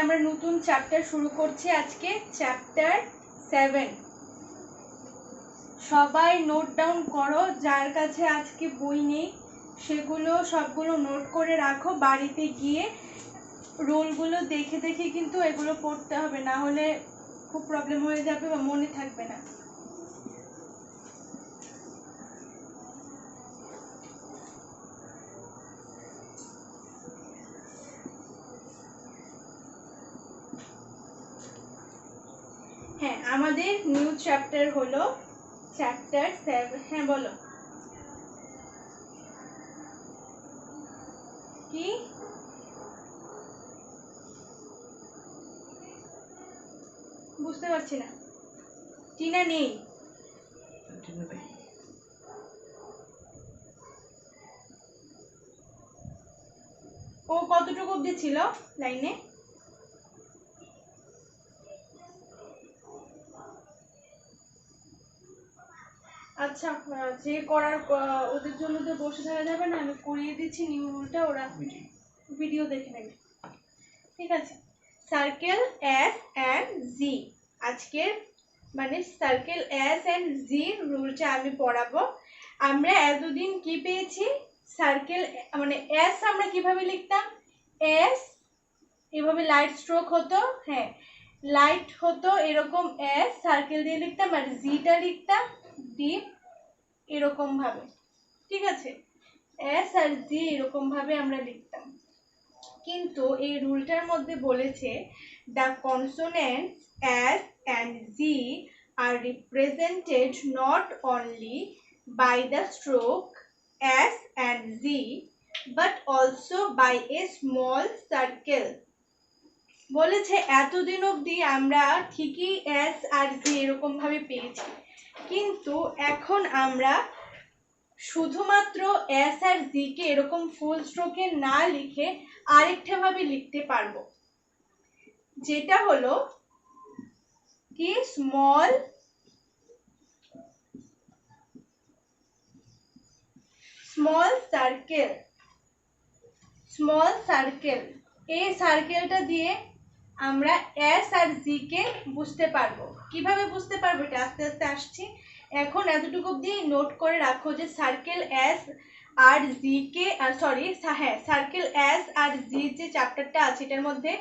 আমরা নতুন চ্যাপ্টার শুরু করছি আজকে, চ্যাপ্টার 7। সবাই নোট ডাউন করো, যার কাছে আজকে বই নেই সেগুলো সবগুলো নোট করে রাখো। বাড়িতে গিয়ে রুলগুলো দেখে দেখে কিন্তু এগুলো পড়তে হবে, না হলে খুব প্রবলেম হয়ে যাবে বা মনে থাকবে না। হ্যাঁ, আমাদের নিউ চ্যাপ্টার হলো চ্যাপ্টার 7। হ্যাঁ বলো, কি বুঝতে পারছি না? টিনা নেই? ও কতটুকু অবধি ছিল লাইনে? আচ্ছা, যে করার ওদের জন্য তো বসে থাকা যাবে না, আমি করিয়ে দিচ্ছি নিউ রুলটা, ওরা ভিডিও দেখে নেবে। ঠিক আছে, সার্কেল এস অ্যান্ড জি আজকের মানে সার্কেল এস অ্যান্ড জি রুলটা আমি পড়াবো। আমরা এতদিন কি পেয়েছি? সার্কেল মানে এস আমরা কিভাবে লিখতাম? এস এভাবে লাইট স্ট্রোক হতো, হ্যাঁ লাইট হতো এরকম, এস সার্কেল দিয়ে লিখতাম, আর জিটা লিখতাম ডিপ এরকম ভাবে। ঠিক আছে, এস আর জি এরকম ভাবে আমরা লিখতাম। কিন্তু এই রুলটার মধ্যে বলেছে the consonants S and Z are represented not only by the stroke S and Z but also by a small circle. বলেছে এতদিন অবধি আমরা ঠিকই এস আর জি এরকম ভাবে পেয়েছি, কিন্তু এখন আমরা শুধুমাত্র এস আর জি কে এরকম ফুল স্ট্রোকে না লিখে আরেকটা ভাবে লিখতে পারবো, যেটা হলো কি স্মল সার্কেল। স্মল সার্কেল, এই সার্কেলটা দিয়ে আমরা এস আর জি কে বুঝতে পারবো। কিভাবে বুঝতে পারবো এটা আস্তে আস্তে আসছি। এখন এতটুকু অবধি নোট করে রাখো যে সার্কেল এস আর জি কে হ্যাঁ সার্কেল এস আর জি যে চ্যাপ্টারটা আছে এটার মধ্যে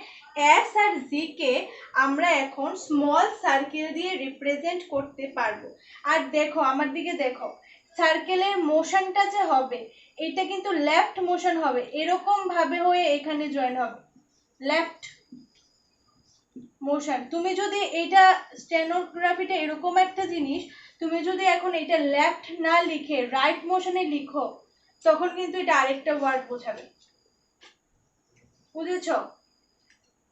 এস আর জি কে আমরা এখন স্মল সার্কেল দিয়ে রিপ্রেজেন্ট করতে পারবো। আর দেখো আমার দিকে দেখো, সার্কেলের মোশনটা যে হবে এটা কিন্তু লেফট মোশন হবে, এরকম ভাবে হয়ে এখানে জয়েন হবে লেফট মোশন। তুমি যদি এটা স্টেনোগ্রাফিটা এরকম একটা জিনিস, তুমি যদি এখন এটা লেফট না লিখে রাইট মোশনে লিখো তখন কিন্তু এটা আরেকটা ওয়ার্ড বোঝাবে, বুঝেছো?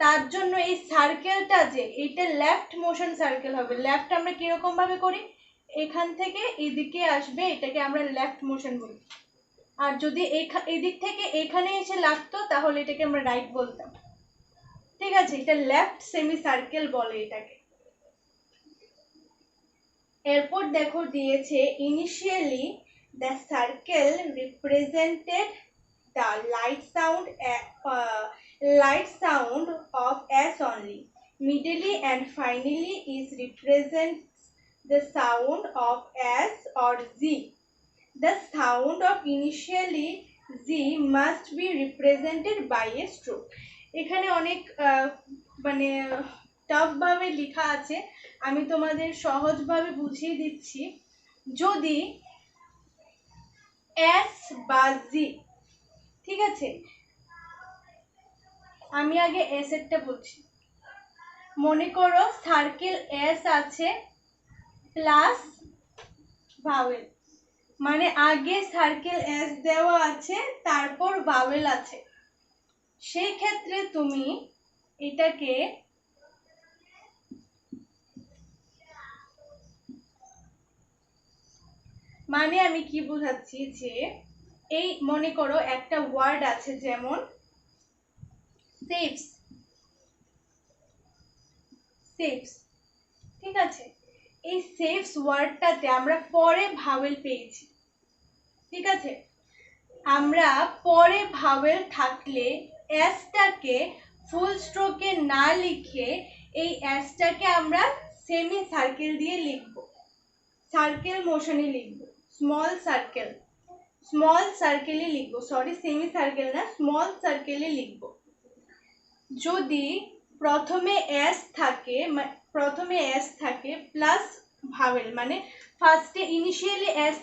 তার জন্য এই সার্কেলটা যে এটা লেফট মোশন সার্কেল হবে। লেফট আমরা কিরকম ভাবে করি? এখান থেকে এদিকে আসবে, এটাকে আমরা লেফট মোশন বলি। আর যদি এদিক থেকে এখানে এসে লাগতো তাহলে এটাকে আমরা রাইট বলতাম। ঠিক আছে, এটা লেফট সেমি সার্কেল বলে এটাকে। এরপর দেখো দিয়েছে initially the circle represented the light sound of S only. Middle and finally is represents the sound of S or Z. The sound of initially Z must be represented by a stroke. এখানে অনেক মানে tough ভাবে লেখা আছে, আমি তোমাদের সহজভাবে বুঝিয়ে দিচ্ছি। যদি এস বা জি, ঠিক আছে আমি আগে এস এরটা বলছি। মনে করো সার্কেল এস আছে প্লাস ভাওয়েল, মানে আগে সার্কেল এস দেওয়া আছে তারপর ভাওয়েল আছে, সেই ক্ষেত্রে তুমি এটাকে মানে আমি কি বোঝাচ্ছি যে এই মনে করো একটা ওয়ার্ড আছে যেমন সেভস, ঠিক আছে, এই সেভস ওয়ার্ডটাতে আমরা পরে ভাওয়েল পেয়েছি। ঠিক আছে, আমরা পরে ভাওয়েল থাকলে এসটাকে ফুল স্ট্রোকে না লিখে এই এসটাকে আমরা সেমি সার্কেল দিয়ে লিখব, সার্কেল মোশনে লিখব, স্মল সার্কেলে লিখব, সরি সেমি সার্কেল না, স্মল সার্কেলে লিখব। যদি প্রথমে এস থাকে প্লাস ভাওয়েল, মানে ফার্স্টে ইনিশিয়ালি এস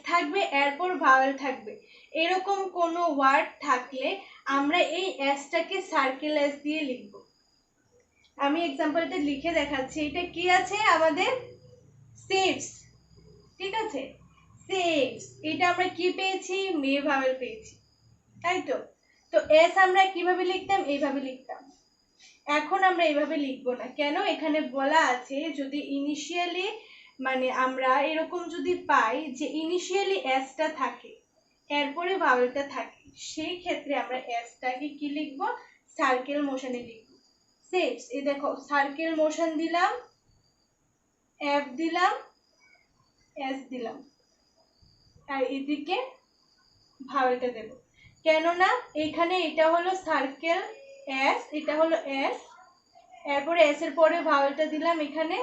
থাকবে, এরপর ভাওয়েল থাকবে, এরকম কোনো ওয়ার্ড থাকলে আমরা এই এসটাকে সার্কেল এস দিয়ে লিখব। আমি এক্সাম্পলটা লিখে দেখাচ্ছি। এটা কি আছে আমাদের? সেভস, ঠিক আছে, সেভস। এটা আমরা কি পেয়েছি? মে ভাওয়েল পেয়েছি, তাই তো। তো এস আমরা কিভাবে লিখতাম? এইভাবে লিখতাম। এখন আমরা এইভাবে লিখবো না। কেন? এখানে বলা আছে যদি ইনিশিয়ালি, মানে আমরা এরকম যদি পাই যে ইনিশিয়ালি এসটা থাকে এরপরে ভাওয়েলটা থাকে, সেই ক্ষেত্রে আমরা এসটাকে কি লিখব? সার্কেল মোশনে লিখব। সেভস, এই দেখো সার্কেল মোশন দিলাম, এফ দিলাম, এস দিলাম, আর এদিকে ভাওয়েলটা দেব। কেননা এখানে এটা হলো সার্কেল এস, এটা হলো এস, এরপরে এস এর পরে ভাওয়েলটা দিলাম, এখানে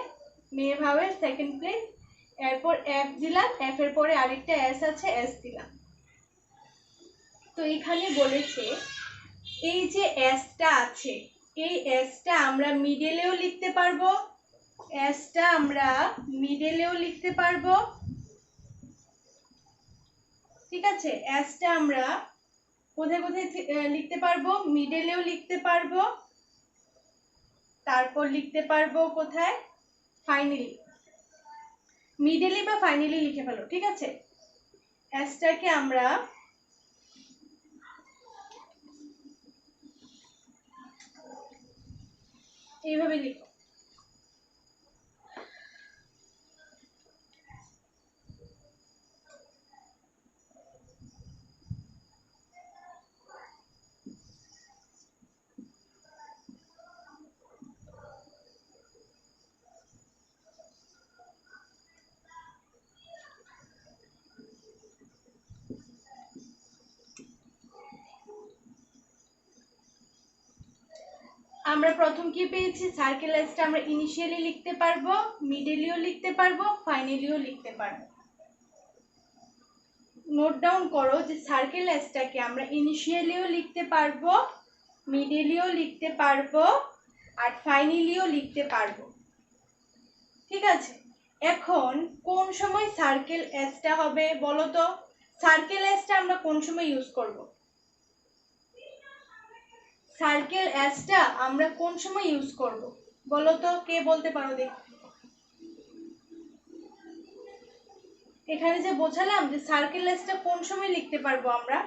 মে ভাওয়েল সেকেন্ড প্লেস, এরপর এফ দিলাম, এফ এর পরে আরেকটা এস আছে, এস দিলাম। তো এখানে বলেছে এই যে এসটা আছে, এই এসটা আমরা মিডলেও লিখতে পারবো, ঠিক আছে। এসটা আমরা কোথায় কোথায় লিখতে পারবো? মিডলেও লিখতে পারবো, তারপর লিখতে পারবো কোথায়? ফাইনালি। মিডলে বা ফাইনালি লিখে ফেলো, ঠিক আছে। এসটাকে আমরা এইভাবে লিখো। আমরা প্রথম কি পেয়েছি? সার্কেল এসটা আমরা ইনিশিয়ালি লিখতে পারবো, মিডলেও লিখতে পারবো, ফাইনালিও লিখতে পারবো। নোট ডাউন করো যে সার্কেল এসটাকে আমরা ইনিশিয়ালিও লিখতে পারবো, মিডলেও লিখতে পারবো, আর ফাইনালিও লিখতে পারবো, ঠিক আছে। এখন কোন সময় সার্কেল এসটা হবে বলো তো? সার্কেল এসটা আমরা কোন সময় ইউজ করব? সার্কেল এসটা আমরা কোন সময় ইউজ করব বলো তো? কে বলতে পারো দেখি। এখানে যে বোঝালাম যে সার্কেল এসটা কোন সময় লিখতে পারবো আমরা,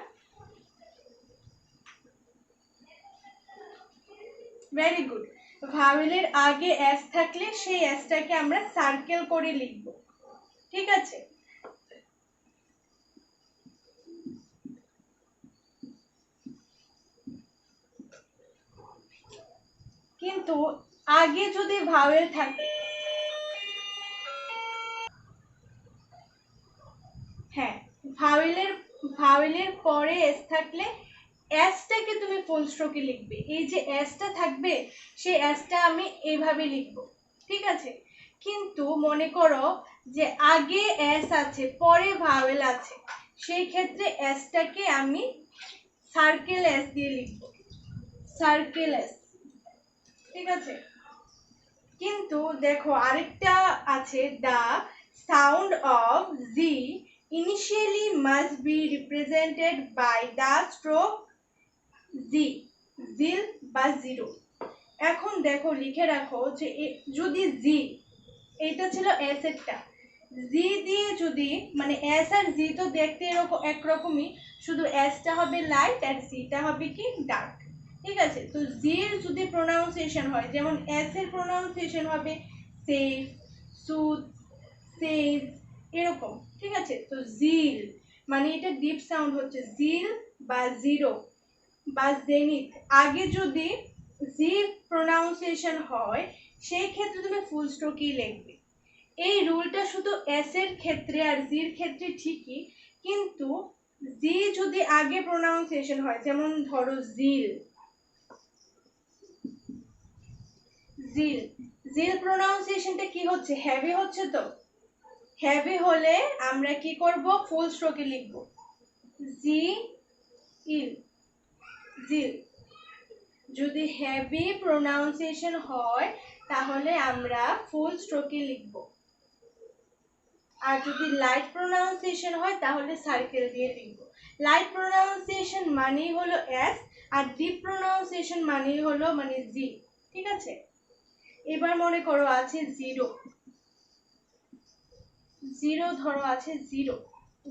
ভেরি গুড। ভাওয়েলের আগে এস থাকলে সেই এসটাকে আমরা সার্কেল করে লিখব, ঠিক আছে। কিন্তু আগে যদি ভাওয়েল থাকে, হ্যাঁ, ভাওয়েলের পরে এস থাকলে এসটাকে তুমি ফুল স্ট্রোকে লিখবে। এই যে এসটা থাকবে সেই এসটা আমি এইভাবে লিখব, ঠিক আছে। কিন্তু মনে করো যে আগে এস আছে পরে ভাওয়েল আছে, সেই ক্ষেত্রে এসটাকে আমি সার্কেল এস দিয়ে লিখব, সার্কেল এস, ঠিক আছে। কিন্তু দেখো আরেকটা আছে, the sound of G initially must be represented by the stroke জিল বা জিরো। এখন দেখো লিখে রাখো যে যদি জি, এটা ছিল এস এরটা, জি দিয়ে যদি, মানে এস আর জি তো দেখতে এরকম একরকমই, শুধু এসটা হবে লাইট আর জিটা হবে কি ডার্ক, ঠিক আছে। তো জির যদি প্রোনাউন্সিয়েশন হয়, যেমন এস এর প্রোনাউন্সিয়েশন হবে সেফ, সুদ, সেজ, এরকম, ঠিক আছে। তো জিল মানে এটা ডিপ সাউন্ড হচ্ছে, জিল বা জিরো বা জেনিথ, আগে যদি জি প্রোনাউন্সিয়েশন হয় সেই ক্ষেত্রে তুমি ফুল স্ট্রোকই লিখবে। এই রুলটা শুধু এস এর ক্ষেত্রে আর জির ক্ষেত্রে ঠিকই, কিন্তু জি যদি আগে প্রোনাউন্সিয়েশন হয়, যেমন ধরো জিল, জিল, জিল প্রোনাউন্সিয়েশনটা কি হচ্ছে, হেভি হচ্ছে। তো হেভি হলে আমরা কি করব, ফুল স্ট্রোকে লিখব, জি ইল, জিল। যদি হেভি প্রোনাউন্সিয়েশন হয় তাহলে আমরা ফুল স্ট্রোকে লিখব, আর যদি লাইট প্রোনাউন্সিয়েশন হয় তাহলে সার্কেল দিয়ে লিখব। লাইট প্রোনাউন্সিয়েশন মানেই হলো এস, আর ডিপ প্রোনাউন্সিয়েশন মানেই হলো মানে জি। ঠিক আছে, এবার মনে করো আছে জিরো, জিরো ধরো আছে জিরো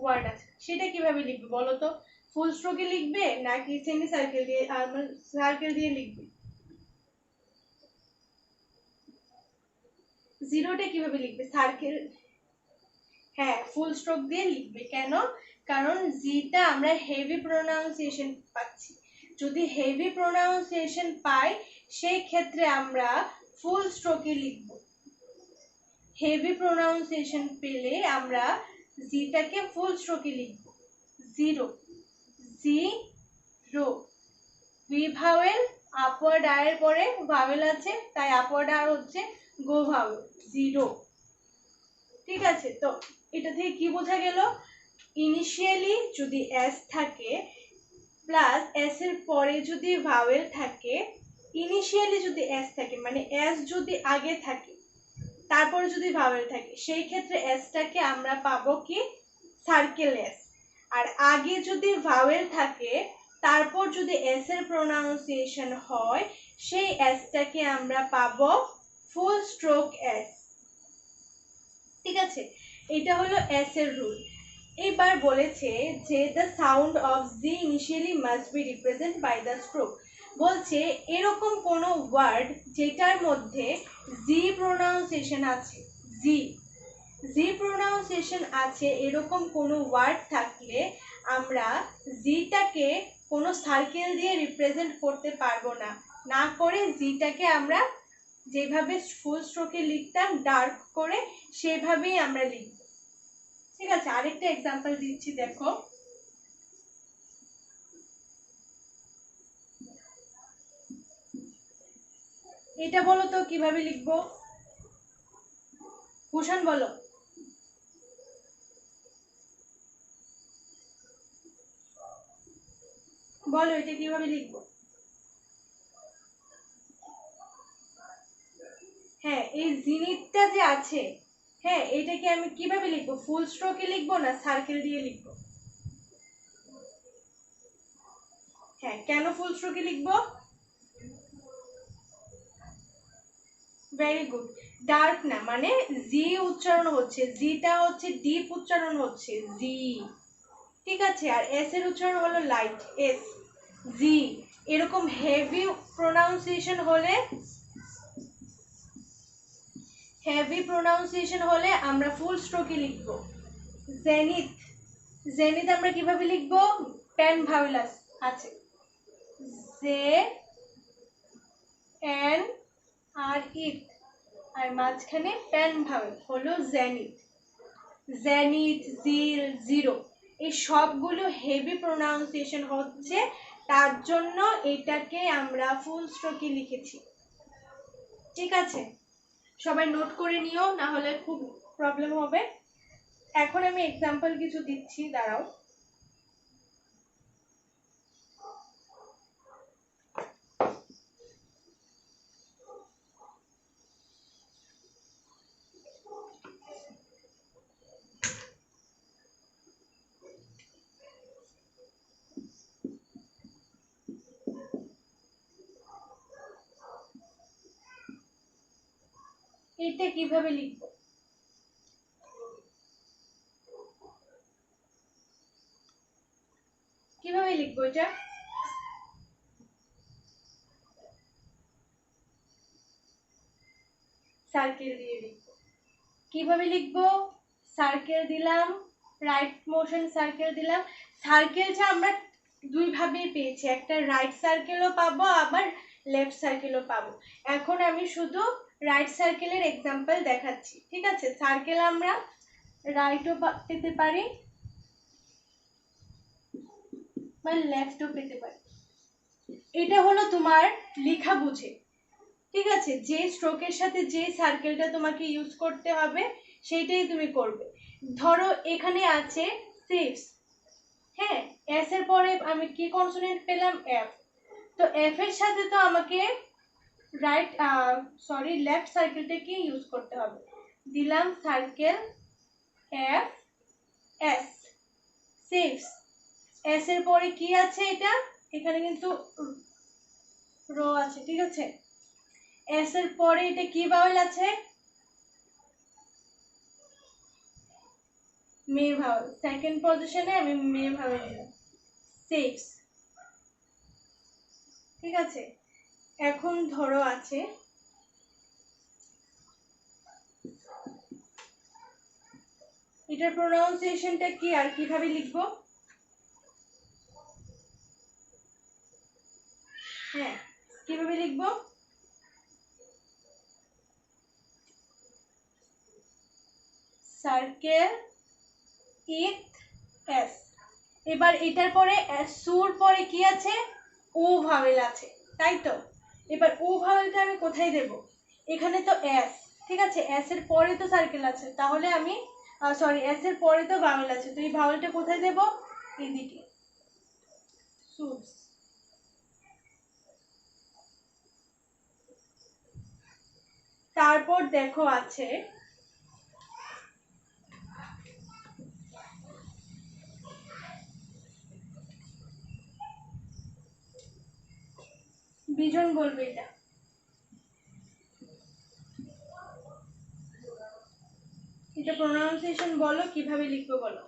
ওয়ার্ড আছে, সেটা কিভাবে লিখবে বলো তো? ফুল স্ট্রোকে লিখবে নাকি সেমি সার্কেল দিয়ে, সার্কেল দিয়ে লিখবে? জিরোটা কিভাবে লিখবে? সার্কেল, হ্যাঁ ফুল স্ট্রোক দিয়ে লিখবে। কেন? কারণ জিটা আমরা হেভি প্রোনাউন্সিয়েশন পাচ্ছি। যদি হেভি প্রোনাউন্সিয়েশন পাই সেই ক্ষেত্রে আমরা ফুল স্ট্রোকে লিখব। হেভি প্রোনাউন্সিয়েশন পেলে আমরা জিটাকে ফুল স্ট্রোকে লিখব, zero, zero. V vowel, upward আর এর পরে ভাওয়েল আছে, তাই আপওয়ার্ড আর হচ্ছে গো ভাওয়েল, জিরো। ঠিক আছে, তো এটা থেকে কি বোঝা গেল? ইনিশিয়ালি যদি এস থাকে প্লাস এস এর পরে যদি ভাওয়েল থাকে, ইনিশিয়ালি যদি এস থাকে মানে এস যদি আগে থাকে তারপরে যদি ভাওয়েল থাকে, সেই ক্ষেত্রে এসটাকে আমরা পাবো কি, সার্কেল এস। আর আগে যদি ভাওয়েল থাকে তারপর যদি এস এর প্রোনাউন্সিয়েশন হয়, সেই এসটাকে আমরা পাবো ফুল স্ট্রোক এস। ঠিক আছে, এটা হলো এস এর রুল। এবার বলেছে যে the sound of Z initially must be represent by the stroke. বলছে এরকম কোনো ওয়ার্ড যেটার মধ্যে জি প্রোনাউন্সিয়েশন আছে, জি, জি প্রোনাউন্সিয়েশন আছে, এরকম কোনো ওয়ার্ড থাকলে আমরা জিটাকে কোনো সার্কেল দিয়ে রিপ্রেজেন্ট করতে পারবো না, না করে জিটাকে আমরা যেভাবে ফুল স্ট্রোকে লিখতাম ডার্ক করে সেভাবেই আমরা লিখব। ঠিক আছে, আরেকটা এক্সাম্পল দিচ্ছি, দেখো। এটা বলো তো কিভাবে লিখবো, কুশন বলো। বলো এটা কিভাবে লিখবো? হ্যাঁ, এই জিনিসটা যে আছে, হ্যাঁ এটাকে আমি কিভাবে লিখবো, ফুল স্ট্রোকে লিখবো না সার্কেল দিয়ে লিখবো? হ্যাঁ, কেন ফুল স্ট্রোকে লিখবো? Very good. ডার্ক না মানে জি উচ্চারণ হচ্ছে, জিটা হচ্ছে ডিপ উচ্চারণ হচ্ছে, জি। ঠিক আছে, আর এস এর উচ্চারণ হলো লাইট, এস, জি। এরকম হেভি প্রোনাউন্সিয়েশন হলে, হেভি প্রোনাউন্সিয়েশন হলে আমরা ফুল স্ট্রোকে লিখব। জেনিথ, জেনিথ আমরা কিভাবে লিখব? পেন ভাওয়েল আছে, জে এন আর ইট, আর মাঝখানে পেন ভাওয়েল হলো জেনিথ। জেনিথ, জিল, জিরো, এই সবগুলো হেভি প্রোনাউন্সিয়েশন হচ্ছে, তার জন্য এটাকে আমরা ফুল স্ট্রোকে লিখেছি। ঠিক আছে, সবাই নোট করে নিও, না হলে খুব প্রবলেম হবে। এখন আমি এক্সাম্পল কিছু দিচ্ছি, দাঁড়াও। এটা কিভাবে লিখবো, কিভাবে লিখবো এটা? সার্কেল দিয়ে লিখবো। কিভাবে লিখবো? সার্কেল দিলাম, রাইট মোশন সার্কেল দিলাম। সার্কেলটা আমরা দুই ভাবেই পেয়েছি, একটা রাইট সার্কেলও পাবো, আবার লেফট সার্কেলও পাবো। এখন আমি শুধু রাইট সার্কেলের এক্সাম্পল দেখাচ্ছি, ঠিক আছে? সার্কেল আমরা রাইটও পেতে পারি বা লেফটও পেতে পারি। এটা হলো তোমার লেখা বুঝে, ঠিক আছে? যে স্ট্রোকের সাথে যে সার্কেলটা তোমাকে ইউজ করতে হবে সেইটাই তুমি করবে। ধরো এখানে আছে সিপস, হ্যাঁ, এস এর পরে আমি কি কনসোনেন্ট পেলাম? এফ। তো এফ এর সাথে তো আমাকে লেফট সার্কেলটাকে ইউজ করতে হবে। দিলাম সার্কেল এফ এস, সিপস। এস এর পরে কি আছে? এটা এখানে কিন্তু রো আছে, ঠিক আছে? এস এর পরে এটা কি ভাওয়েল আছে? মে ভাওয়েল। সেকেন্ড পজিশনে আমি মে ভাওয়েল দিলাম, সিক্স, ঠিক আছে? এখন ধরো আছে এটার প্রোনাউন্সিয়েশনটা কি আর কিভাবে লিখবো? হ্যাঁ, কিভাবে লিখবো? Circle with S. এবার এটার পরে সুর পরে কি আছে? ও ভাওয়েল আছে, তাই তো? এবার ও ভাওয়েলটা আমি কোথায় দেব? এখানে তো এস, ঠিক আছে? এস এর পরে তো সার্কেল আছে, তাহলে আমি এস এর পরে তো ভাওয়েল আছে, তো এই ভাওয়েলটা কোথায় দেব? এদিকে, সুরস। তারপর দেখো আছে বিজন বলবে এটা। এটা প্রোনাউন্সিয়েশন বলো, কিভাবে লিখবো বলো?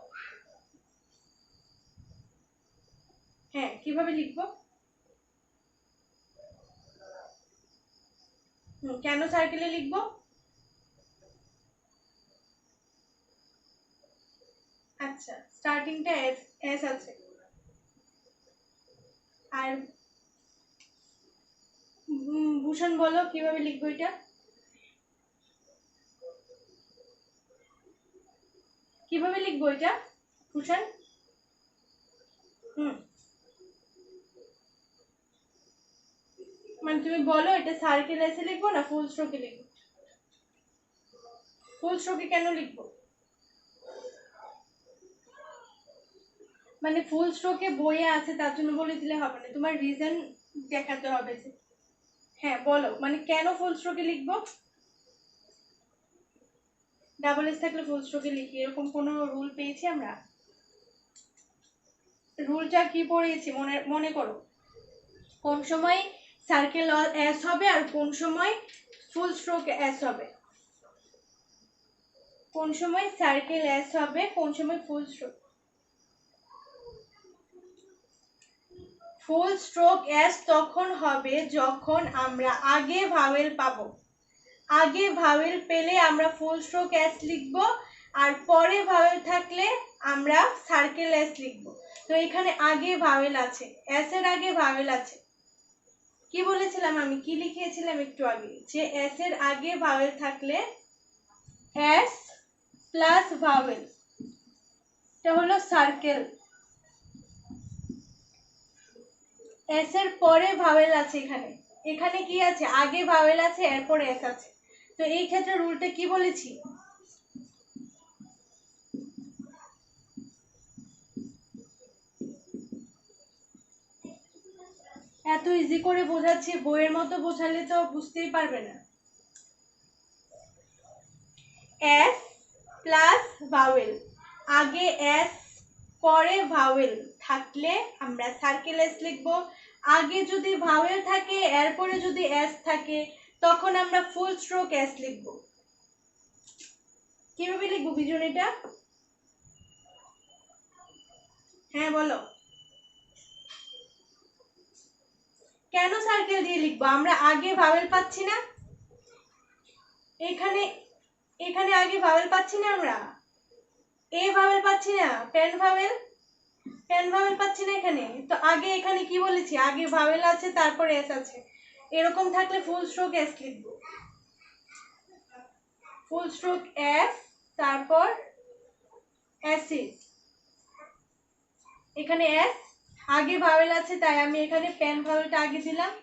হ্যাঁ, কিভাবে লিখবো? কেন সার্কেলে লিখবো? আচ্ছা, স্টার্টিংটা এস এস আছে। আর ভূষণ বলো কিভাবে লিখবো এটা? কিভাবে লিখবো এটা ভূষণ? মানে তুমি বলো এটা সার্কেল এসে লিখবো না ফুল স্ট্রোকে লিখবো? ফুল স্ট্রোকে কেন লিখবো? মানে ফুল স্ট্রোকে বইয়ে আছে তার জন্য বলে দিলে হবে না, তোমার রিজন দেখাতে হবে যে হ্যাঁ বলো, মানে কেন ফুল স্ট্রোকে লিখবো? ডাবল এস থাকলে ফুল স্ট্রোকে লিখি, এরকম কোনো রুল পেয়েছি আমরা? রুলটা কি পড়িয়েছি মনে মনে করো? কোন সময় সার্কেল এস হবে আর কোন সময় ফুল স্ট্রোক এস হবে? কোন সময় সার্কেল এস হবে, কোন সময় ফুল স্ট্রোক? ফুল স্ট্রোক এস তখন হবে যখন আমরা আগে ভাওয়েল পাবো। আগে ভাওয়েল পেলে আমরা ফুল স্ট্রোক এস লিখবো, আর পরে ভাওয়েল থাকলে আমরা সার্কেল এস লিখবো। তো এখানে আগে ভাওয়েল আছে, এস এর আগে ভাওয়েল আছে। কি বলেছিলাম আমি, কি লিখিয়েছিলাম একটু আগে? যে এস এর আগে ভাওয়েল থাকলে এস প্লাস ভাওয়েল, এটা হলো সার্কেল। এস এর পরে ভাওয়েল আছে, এখানে এখানে কি আছে? আগে ভাওয়েল আছে, এরপর এস আছে। তো এই ক্ষেত্রে রুলটা কি বলেছি? এত ইজি করে বোঝাচ্ছি, বইয়ের মতো বোঝালে তো বুঝতেই পারবে না। এস প্লাস ভাওয়েল, আগে এস পরে ভাওয়েল থাকলে আমরা সার্কেল এস লিখবো। আগে যদি ভাওয়েল থাকে এরপরে যদি এস থাকে তখন আমরা ফুল স্ট্রোক এস লিখবো। কিভাবে লিখবো বিজন এটা? হ্যাঁ বলো। কেন সার্কেল দিয়ে লিখবো? আমরা আগে ভাওয়েল পাচ্ছি না, এখানে এখানে আগে ভাওয়েল পাচ্ছি না, আমরা এ ভাওয়েল পাচ্ছি না, পেন ভাওয়েল পাচ্ছি না এখানে। তো আগে এখানে কি বলেছি? আগে ভাওয়েল আছে তারপরে এস আছে। এরকম থাকলে ফুল স্ট্রোক এস লিখবো, ফুল স্ট্রোক এস, তারপর অ্যাসিড, এখানে এস, আগে ভাওয়েল আছে তাই আমি এখানে পেন ভাওয়েলটা আগে দিলাম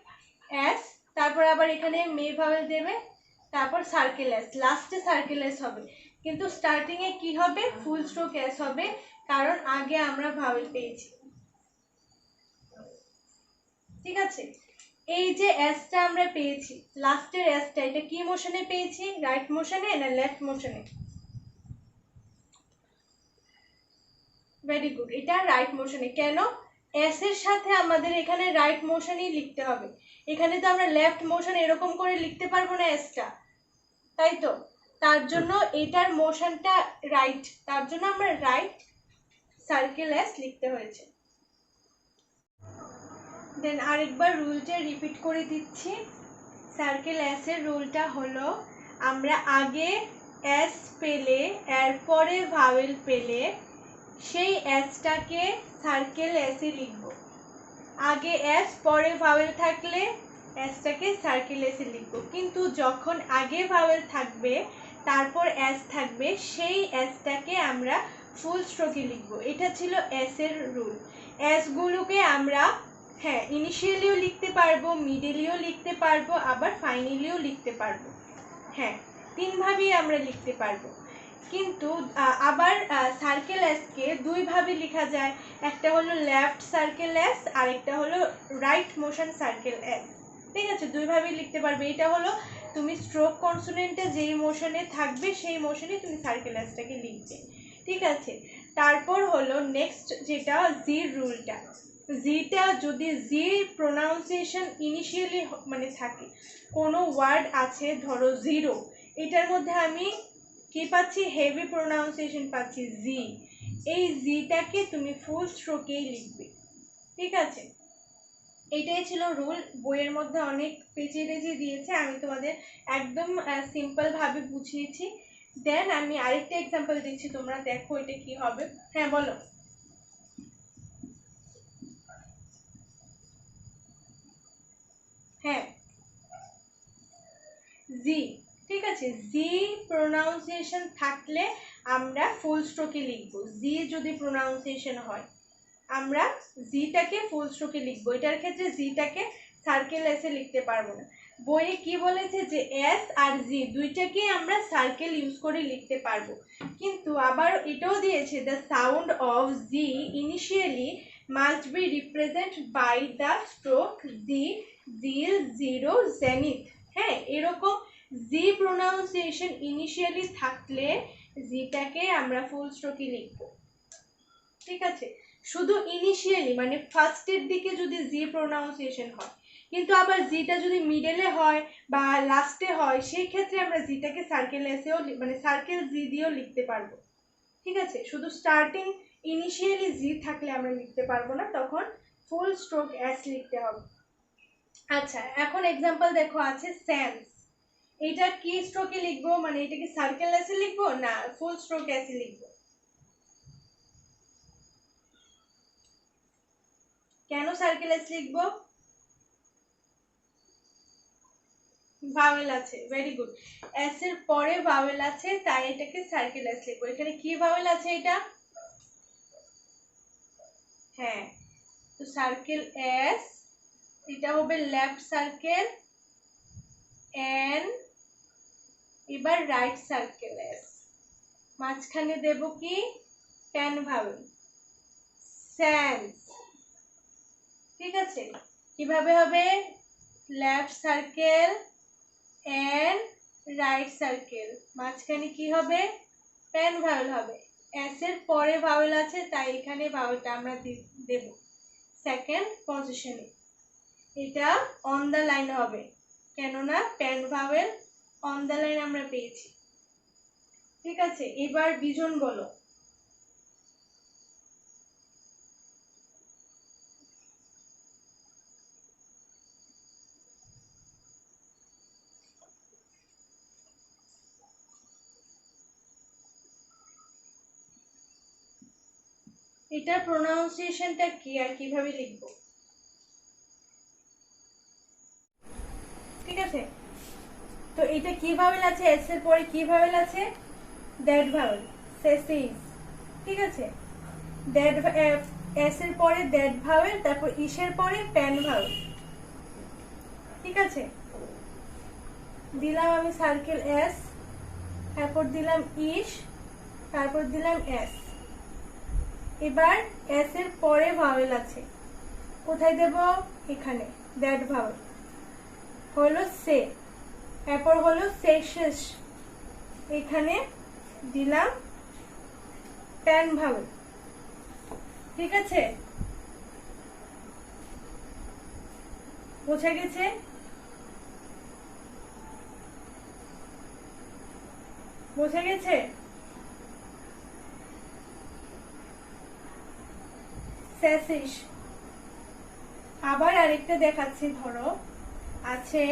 এস, তারপর আবার এখানে মে ভাওয়েল দেবে, তারপর সার্কেল এস, লাস্টে সার্কেল এস হবে, কিন্তু স্টার্টিং এ কি হবে, ফুল স্ট্রোক এস হবে, কারণ আগে আমরা ভাওয়েল পেয়েছি। ঠিক আছে, এই যে এসটা আমরা পেয়েছি, লাস্টের এসটা, এটা কি মোশনে পেয়েছি, রাইট মোশনে না লেফট মোশনে? ভেরি গুড, এটা রাইট মোশনে। কেন? এস এর সাথে আমাদের এখানে রাইট মোশনই লিখতে হবে, এখানে তো আমরা লেফট মোশন এরকম করে লিখতে পারবো না এসটা, তাই তো? তার জন্য এটার মোশনটা রাইট, তার জন্য আমরা রাইট সার্কেল এস লিখতে হয়েছে। দেন আরেকবার রুলটা রিপিট করে দিচ্ছি। সার্কেল এস এর রুলটা হলো, আমরা আগে এস পেলে, এরপরে ভাওয়েল পেলে সেই এসটাকে সার্কেল এসে লিখব, আগে এস পরে ভাওয়েল থাকলে এসটাকে সার্কেল এসে লিখব, কিন্তু যখন আগে ভাওয়েল থাকবে তারপর এস থাকবে সেই এসটাকে আমরা ফুল স্ট্রোকে লিখব। এটা ছিল এস এর রুল। এসগুলোকে আমরা হ্যাঁ ইনিশিয়ালিও লিখতে পারবো, মিডলিও লিখতে পারবো, আবার ফাইনালিও লিখতে পারবো, হ্যাঁ তিনভাবেই আমরা লিখতে পারবো। কিন্তু আবার সার্কেল এসকে দুইভাবে লেখা যায়, একটা হলো লেফট সার্কেল এস আর একটা হলো রাইট মোশন সার্কেল এস। ঠিক আছে, দুইভাবেই লিখতে পারবে। এটা হলো তুমি স্ট্রোক কনসোনেন্টে যেই মোশনে থাকবে সেই মোশনে তুমি সার্কেল এসটাকে লিখবে। ঠিক আছে, তারপর হলো নেক্সট যেটা জির রুলটা। জিটা যদি জি প্রোনাউন্সিয়েশন ইনিশিয়ালি মানে থাকে, কোনো ওয়ার্ড আছে ধরো জিরো, এটার মধ্যে আমি কি পাচ্ছি, হেভি প্রোনাউন্সিয়েশন পাচ্ছি জি, এই জিটাকে তুমি ফুল স্ট্রোকেই লিখবে। ঠিক আছে, এটাই ছিল রুল। বইয়ের মধ্যে অনেক পেঁচিয়ে টেঁচিয়ে দিয়েছে, আমি তোমাদের একদম সিম্পল ভাবে বুঝিয়েছি। দেন আমি আরেকটা এক্সাম্পল দিচ্ছি, তোমরা দেখো এটা কি হবে। হ্যাঁ বলো। হ্যাঁ জি, ঠিক আছে, জি প্রোনাউন্সিয়েশন থাকলে আমরা ফুল স্ট্রোকে লিখবো। জি যদি প্রোনাউন্সিয়েশন হয় আমরা জিটাকে ফুল স্ট্রোকে লিখবো, এটার ক্ষেত্রে জিটাকে সার্কেল এসে লিখতে পারবো না। বইয়ে কি বলেছে যে এস আর জি দুইটাকেই আমরা সার্কেল ইউজ করে লিখতে পারবো, কিন্তু আবার এটাও দিয়েছে the sound of Z initially must be represent by the stroke Z, zeal, zero, zenith. হ্যাঁ এরকম জি প্রোনাউন্সিয়েশন ইনিশিয়ালি থাকলে জিটাকে আমরা ফুল স্ট্রোকে লিখবো। ঠিক আছে, শুধু ইনিশিয়ালি মানে ফার্স্টের দিকে যদি জি প্রোনাউন্সিয়েশন হয়, কিন্তু আবার জিটা যদি মিডলে হয় বা লাস্টে হয় সেই ক্ষেত্রে আমরা জিটাকে সার্কেল এসেও মানে সার্কেল জি দিয়েও লিখতে পারবো। ঠিক আছে, শুধু স্টার্টিং ইনিশিয়ালি জি থাকলে আমরা লিখতে পারবো না, তখন ফুল স্ট্রোক এস লিখতে হবে। আচ্ছা এখন এক্সাম্পল দেখো আছে সেন্স, এটা কি স্ট্রোকে লিখবো, মানে এটা কি সার্কেল এসে লিখবো না ফুল স্ট্রোক এসে লিখবো? কেন সার্কেল এস লিখবো? ভাওয়েল আছে, ভেরি গুড, এস এর পরে ভাওয়েল আছে তাই এটাকে সার্কেল এস লিখবো। এখানে কি ভাওয়েল আছে এটা? হ্যাঁ, তো সার্কেল এস, এটা হবে লেফট সার্কেল এন, এবার রাইট সার্কেল এস, মাঝখানে দেব কি পেন ভাওয়েল সেন্স। ঠিক আছে, কিভাবে হবে, left circle N, right circle, মাঝখানে কি হবে, পেন ভাওয়েল হবে, এস এর পরে ভাওয়েল আছে তাই এখানে ভাওয়েলটা আমরা দেব সেকেন্ড পজিশনে। এটা অন দ্য লাইন হবে, কেননা pen vowel on the line আমরা পেয়েছি। ঠিক আছে, এবার বিজন বলো। এটার প্রোনাউন্সিয়েশনটা কি আর কিভাবে লিখবো? ঠিক আছে। তো এটা কি ভাওয়েল আছে, এস এর পরে কি ভাওয়েল আছে, দ্যাট ভাওয়েল, সেসিস, ঠিক আছে। দ্যাট এস এর পরে দ্যাট ভাওয়েল, তারপর ইসের পরে প্যান ভাওয়েল, ঠিক আছে। দিলাম আমি সার্কেল এস, তারপর দিলাম ইস, তারপর দিলাম এস। এবার এস এর পরে ভাওয়েল আছে, কোথায় দেব, এখানে, দ্যাট ভাওয়েল হলো সে, এরপর হলো সেশেষ, এখানে দিলাম প্যান ভাওয়েল, ঠিক আছে। বোঝা গেছে? বোঝা গেছে? সেসিস। আবার আরেকটা দেখাচ্ছি, ধরো আছে,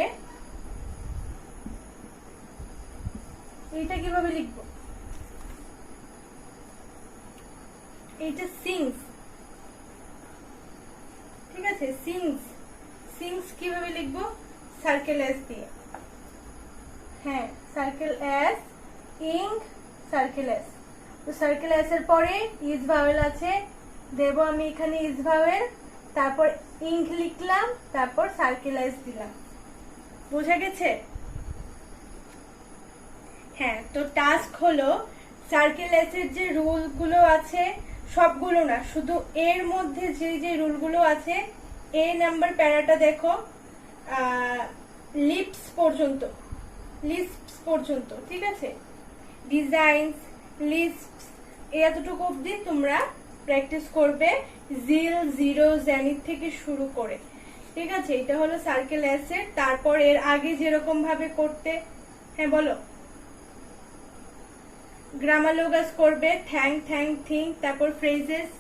এইটা কিভাবে লিখবো, এইটা সিংস, ঠিক আছে। সিংস, সিংস কিভাবে লিখবো, সার্কেল এস দিয়ে, হ্যাঁ সার্কেল এস, ইং, সার্কেল এস। তো সার্কেল এস এর পরে ইজ ভাওয়েল আছে, দেব আমি এখানে ইজ ভাওয়েল, তারপর ইঙ্ক লিখলাম, তারপর সার্কেল এস দিলাম। বোঝা গেছে? হ্যাঁ, তো টাস্ক হলো সার্কেল এস এর যে রুল গুলো আছে, সবগুলো না, শুধু এর মধ্যে যে যে রুলগুলো আছে, এ নাম্বার প্যারাটা দেখো, লিপস পর্যন্ত, লিস্পস পর্যন্ত, ঠিক আছে। ডিজাইনস, লিস্পস, এতটুকু অবধি তোমরা প্র্যাকটিস করবে, জিল, জিরো, জেনিথ থেকে শুরু করে, ঠিক আছে। এটা হলো সার্কেল এস এর। তারপর এর আগে যেরকম ভাবে করতে, হ্যাঁ বলো, গ্রামার লোগাস করবে, থ্যাঙ্ক, থ্যাঙ্ক, থিঙ্ক, তারপর ফ্রেজেস,